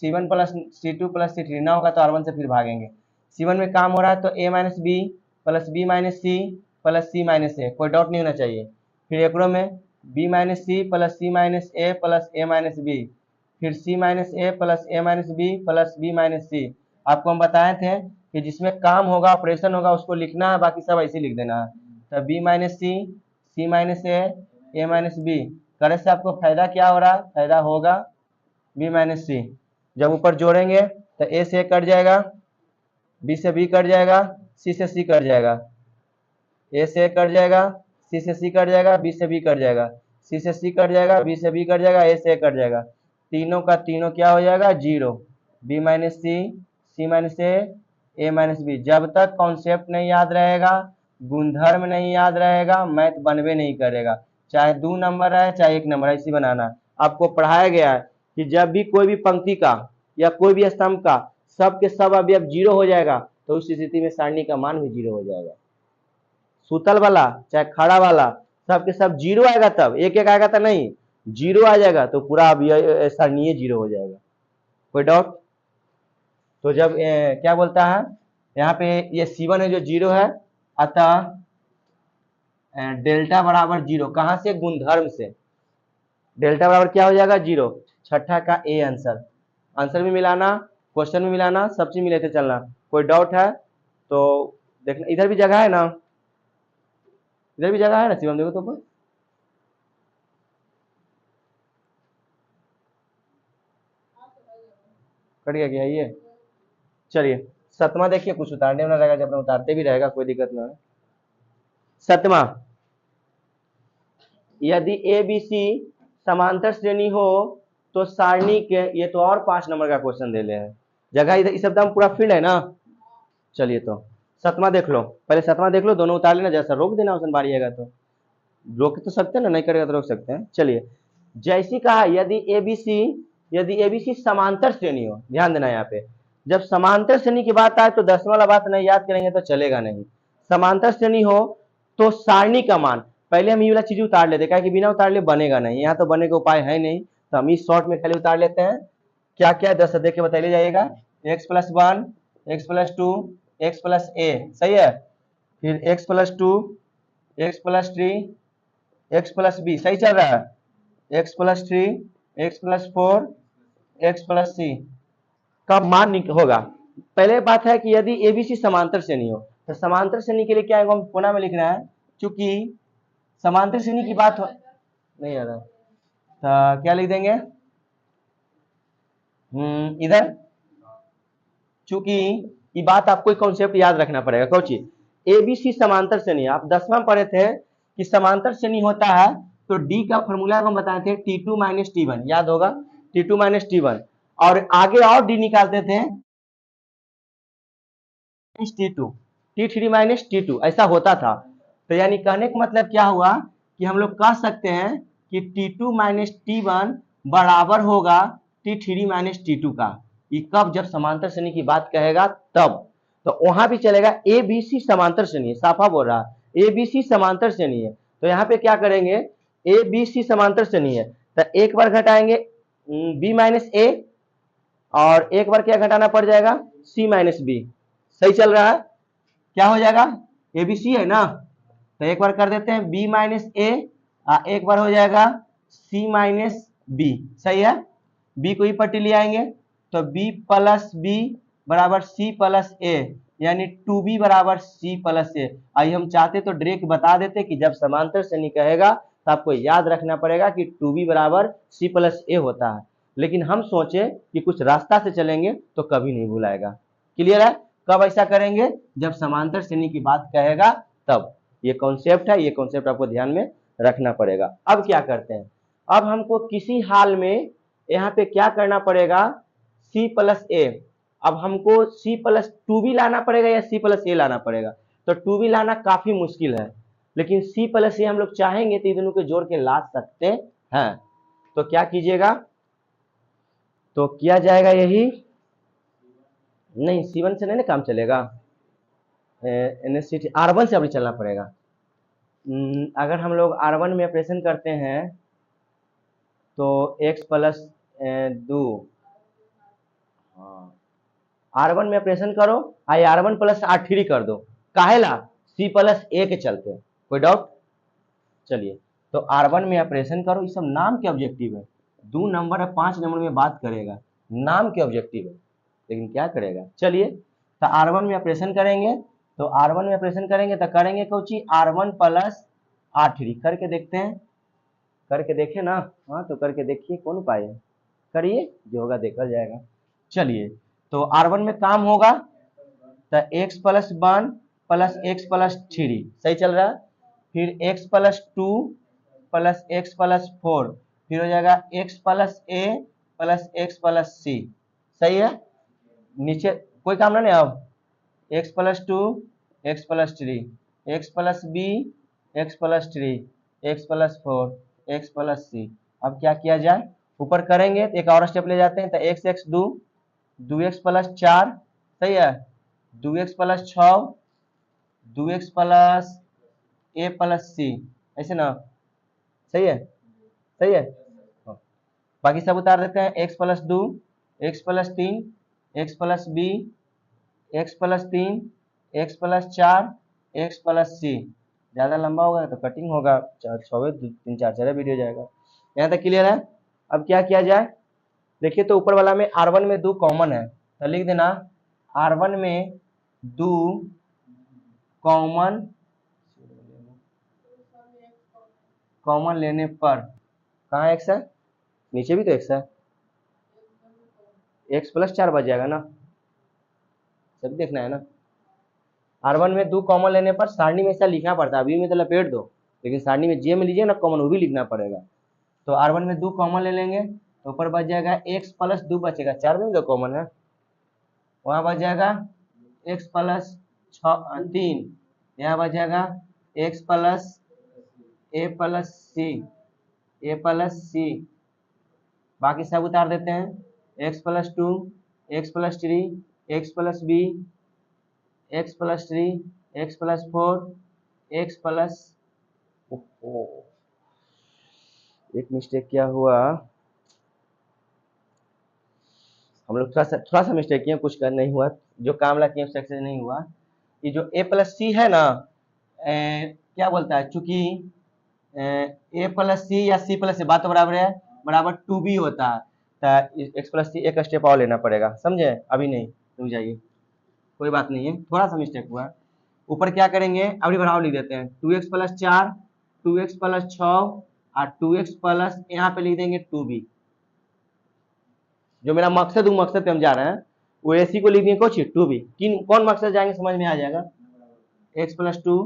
C1 plus C2 plus C3 ना होगा तो R1 से फिर भागेंगे। C1 में काम हो रहा है तो A minus b plus b minus c plus c minus a, कोई डाउट नहीं होना चाहिए। फिर एकड़ों में b minus c plus c minus a plus a minus b, फिर c minus a plus a minus b plus b minus c. आपको हम बताए थे कि जिसमें काम होगा ऑपरेशन होगा उसको लिखना है, बाकी सब ऐसे लिख देना है। तो बी माइनस सी माइनस ए माइनस बी करने से आपको फायदा क्या हो रहा है, फायदा होगा बी माइनस सी। जब ऊपर जोड़ेंगे तो ए से कट जाएगा, बी से बी कट जाएगा, सी से सी कट जाएगा, ए से कट जाएगा, सी से सी कट जाएगा, बी से बी कट जाएगा, सी से सी कट जाएगा, बी से बी कट जाएगा, ए से कट जाएगा। तीनों का तीनों क्या हो जाएगा, जीरो। बी माइनस सी माइनस ए माइनस बी। जब तक कॉन्सेप्ट नहीं याद रहेगा, गुणधर्म नहीं याद रहेगा, मैथ बनवे नहीं करेगा। चाहे 2 नंबर है चाहे 1 नंबर, ऐसी बनाना। आपको पढ़ाया गया है कि जब भी कोई भी पंक्ति का या कोई भी स्तंभ का सब के सब अवयव जीरो हो जाएगा तो उस स्थिति में सारणी का मान भी जीरो हो जाएगा। सुतल वाला चाहे खड़ा वाला सब के सब जीरो आएगा, तब एक एक आएगा तो नहीं, जीरो आ जाएगा तो पूरा सारणी जीरो हो जाएगा। कोई डाउट? तो जब क्या बोलता है यहाँ पे, ये C1 है जो जीरो है, अतः डेल्टा बराबर जीरो। कहां से? गुणधर्म से। डेल्टा बराबर क्या हो जाएगा, जीरो। छठा का ए आंसर। आंसर भी मिलाना, क्वेश्चन भी मिलाना, सब चीज मिलाते चलना। कोई डाउट है तो देखना। इधर भी जगह है ना, इधर भी जगह है ना शिवम, देखो तो कट गया क्या ये? चलिए 7वां देखिए, कुछ उतारने में रहेगा, जब अपना उतारते भी रहेगा कोई दिक्कत ना है। 7वां, यदि ए बी सी समांतर श्रेणी हो तो सारणी के, ये तो और 5 नंबर का क्वेश्चन दे ले हैं। जगह इधर इस सप्ताह में पूरा फील्ड है ना। चलिए तो 7वां देख लो, पहले 7वां देख लो, दोनों उतार लेना, जैसा रोक देना उसन बारी आएगा तो। रोक तो सकते हैं ना, नहीं करेगा तो रोक सकते हैं। चलिए, जैसी कहा यदि एबीसी समांतर श्रेणी हो, ध्यान देना यहाँ पे। जब समांतर श्रेणी की बात आए तो 10वां वाला बात नहीं याद करेंगे तो चलेगा नहीं। समांतर श्रेणी हो तो सारणी का मान, पहले हम ये वाला चीज उतार लेते हैं कि बिना उतार ले बनेगा नहीं, यहाँ तो बने का उपाय है नहीं, तो हम इस शॉर्ट में खाली उतार लेते हैं। क्या क्या 10 देख के बताइए जाइएगा। X plus 1, x plus 2, x plus a, सही है। फिर x plus 2, x plus 3, x plus b, सही चल रहा है। X plus 3, x plus 4, x plus c का मान होगा। पहले बात है कि यदि एबीसी समांतर श्रेणी हो, तो समांतर श्रेणी के लिए क्या है, हम कोना में लिख रहे हैं, चूंकि समांतर श्रेणी की बात हो नहीं आ रहा, तो क्या लिख देंगे इधर, चूंकि ये बात आपको एक कॉन्सेप्ट याद रखना पड़ेगा। कौन चीज? एबीसी समांतर श्रेणी। आप 10वां पढ़े थे कि समांतर श्रेणी होता है तो डी का फॉर्मूला हम बताए थे T2 माइनस T1, याद होगा, T2 माइनस T1, और आगे और डी निकालते थे T2, T3 माइनस T2, ऐसा होता था। तो यानी कहने का मतलब क्या हुआ कि हम लोग कह सकते हैं कि T2 माइनस T1 बराबर होगा T3 माइनस T2 का। ये कब? जब समांतर श्रेणी की बात कहेगा तब। तो वहां भी चलेगा। ए बी सी समांतर श्रेणी है, साफा बोल रहा है ए बी सी समांतर श्रेणी है, तो यहाँ पे क्या करेंगे, ए बी सी समांतर श्रेणी है तो एक बार घटाएंगे बी माइनस ए, और एक बार क्या घटाना पड़ जाएगा, सी माइनस बी। सही चल रहा है? क्या हो जाएगा, एबीसी है ना, तो एक बार कर देते हैं बी माइनस ए, एक बार हो जाएगा सी माइनस बी, सही है। बी को ही पट्टी ले आएंगे तो बी प्लस बी बराबर सी प्लस ए, यानी 2b बराबर सी प्लस ए। आई हम चाहते तो डायरेक्ट बता देते कि जब समांतर श्रेणी कहेगा तो आपको याद रखना पड़ेगा कि 2b बराबर सी प्लस ए होता है, लेकिन हम सोचे कि कुछ रास्ता से चलेंगे तो कभी नहीं भूलाएगा। क्लियर है? कब ऐसा करेंगे, जब समांतर श्रेणी की बात कहेगा तब। ये कॉन्सेप्ट है, ये कॉन्सेप्ट आपको ध्यान में रखना पड़ेगा। अब क्या करते हैं, अब हमको किसी हाल में यहाँ पे क्या करना पड़ेगा, सी प्लस ए। अब हमको सी प्लस 2b लाना पड़ेगा या सी प्लस ए लाना पड़ेगा, तो 2b लाना काफी मुश्किल है, लेकिन सी प्लस ए हम लोग चाहेंगे तो दोनों को जोड़ के ला सकते हैं। तो क्या कीजिएगा, तो किया जाएगा यही, नहीं C1 से नहीं ना काम चलेगा, R1 से अभी चलना पड़ेगा। अगर हम लोग R1 में ऑपरेशन करते हैं तो x प्लस 2 R1 में ऑपरेशन करो, आई R1 प्लस R3 कर दो, काहेला C प्लस A के चलते। कोई डाउट? चलिए, तो R1 में ऑपरेशन करो, ये सब नाम के ऑब्जेक्टिव है, 2 नंबर और 5 नंबर में बात करेगा, नाम के ऑब्जेक्टिव है, लेकिन क्या करेगा। चलिए, तो R1 में ऑपरेशन करेंगे, तो R1 में ऑपरेशन करेंगे तो करेंगे कोची R1 प्लस R3 करके देखते हैं, करके देखें ना। हाँ, तो करके देखिए कौन उपाय है, करिए, जो होगा देखा जाएगा। चलिए, तो R1 में काम होगा तो x plus 1 plus x plus 3 सही चल रहा है, फिर x plus 2 plus x plus 4, फिर हो जाएगा x plus a plus x plus c, सही है। नीचे कोई काम ना नहीं, अब x plus 2 x plus 3, x plus b x plus 3, x plus 4, x plus c। अब क्या किया जाए, ऊपर करेंगे तो एक और स्टेप ले जाते हैं, तो x x 2, 2x प्लस 4, सही है, 2x plus 6, 2x plus a plus c, ऐसे ना, सही है, सही है। बाकी सब उतार देते हैं, x plus 2, x plus 3, x plus b, x plus 3, x plus 4, x plus c। ज़्यादा लंबा होगा तो कटिंग होगा, 3 4 4 वीडियो जाएगा। यहाँ तक क्लियर है। अब क्या किया जाए, देखिए तो ऊपर वाला में R1 में 2 कॉमन है, तो लिख देना R1 में 2 कॉमन लेने पर, कहाँ x है, नीचे भी तो x है, x प्लस 4 बच जाएगा ना, सब देखना है ना। R1 में 2 कॉमन लेने पर सारणी में ऐसा लिखना पड़ता है, अभी में तो लपेट दो, लेकिन सारणी में जे में लीजिए ना कॉमन, वो भी लिखना पड़ेगा। तो R1 में 2 कॉमन ले लेंगे, तो ऊपर बच जाएगा x प्लस 2 बचेगा, 4 में भी तो कॉमन है, वहाँ बच जाएगा x प्लस 3, यहाँ बच जाएगा x plus a plus c, बाकी सब उतार देते हैं, x plus 2, x plus 3, x plus b, x plus 3, x plus 4, x plus, एक मिस्टेक क्या हुआ, हम लोग थोड़ा सा मिस्टेक किए, कुछ कर नहीं हुआ, जो काम ला किए सक्सेस नहीं हुआ। ये जो a प्लस सी है ना, क्या बोलता है, चूंकि a प्लस सी या c प्लस सी बात तो बराबर है, बराबर 2b होता है, तो x प्लस सी एक स्टेप और लेना पड़ेगा, समझे, अभी नहीं, रुक जाइए, कोई बात नहीं है, थोड़ा सा मिस्टेक हुआ। ऊपर क्या करेंगे, अभी बढ़ाव लिख देते हैं, 2x प्लस 4, 2x प्लस 6 और 2x प्लस यहाँ पे लिख देंगे 2b। जो मेरा मकसद, वो मकसद पे हम जा रहे हैं, वो एसी को लिख देंगे कुछ 2b, कौन मकसद जाएंगे समझ में आ जाएगा, x plus 2,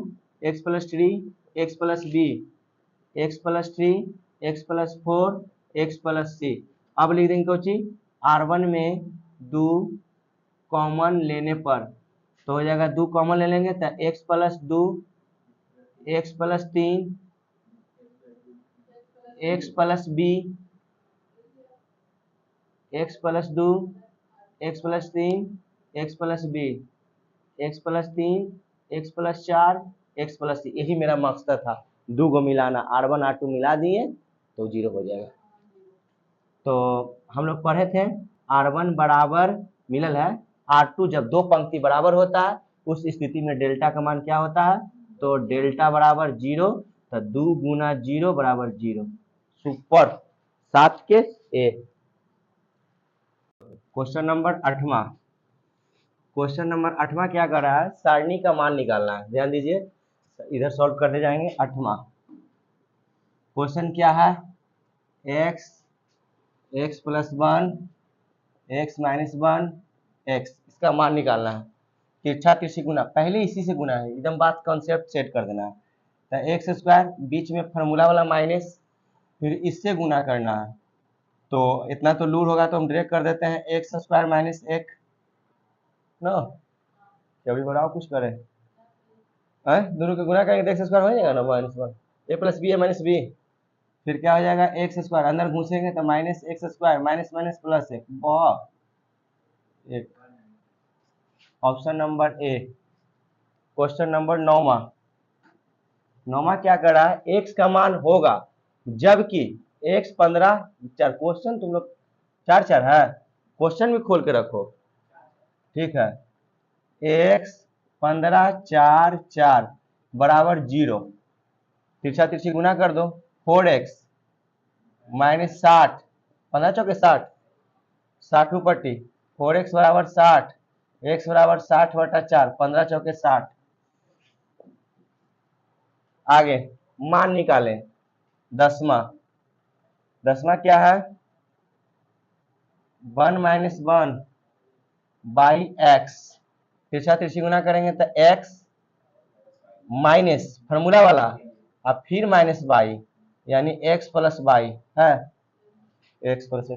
x plus 3, x plus b, x plus 3, x plus 4, x plus c। अब लिख देंगे कोची R1 में 2 कॉमन लेने पर, तो हो जाएगा 2 कॉमन ले लेंगे तो x plus 2, x plus 3, x plus b, x plus 2, x plus 3, x plus b, x plus 3, x plus 4, x plus c। यही मेरा मकसद था, 2 को मिलाना, R1 R2 मिला दिए तो 0 हो जाएगा। तो हम लोग पढ़े थे R1 बराबर मिलल है R2, जब 2 पंक्ति बराबर होता है उस स्थिति में डेल्टा का मान क्या होता है, तो डेल्टा बराबर 0, तो 2 गुना 0 बराबर 0। सुपर, 7 के ए। क्वेश्चन नंबर 8वां, क्वेश्चन नंबर 8वां क्या कर रहा है, सारणी का मान निकालना है, ध्यान दीजिए, इधर सॉल्व करते जाएंगे। 8वां क्वेश्चन क्या है, x plus 1, x minus 1, x, इसका मान निकालना है, तिरछा तिरछी गुना, पहले इसी से गुना है, एकदम बात कॉन्सेप्ट सेट कर देना है। तो एक्स स्क्वायर बीच में फार्मूला वाला माइनस, फिर इससे गुना करना है, तो इतना तो लूर होगा, तो हम डायरेक्ट कर देते हैं एक्स स्क्वायर माइनस 1 ना, क्या भी बढ़ाओ कुछ करें, दोनों का गुना करेंगे तो एक्स स्क्वायर हो जाएगा ना, माइनस 1, ए प्लस बी है माइनस बी, फिर क्या हो जाएगा एक्स स्क्वायर, अंदर घुसेंगे तो minus x square, minus minus plus 1, बहुत एक। Option number a. Question number 9वां क्या कर रहा है, x का मान होगा जबकि x 15, 4 क्वेश्चन तुम लोग 4 4 है, क्वेश्चन भी खोल के रखो, ठीक है। x 15 4 4 बराबर 0, तिरछा तिरछी गुना कर दो, 4x माइनस 60, 15 चौके 60, 60 ऊपर 4x बराबर 60, x बराबर 60 बटा 4, 15 चौके 60। आगे मान निकालें, दसवां, दसवां क्या है 1 माइनस 1 बाई एक्स, तिरछा तिरछी गुना करेंगे तो x माइनस फॉर्मूला वाला, अब फिर माइनस बाई, यानी x प्लस बाई है, x प्लस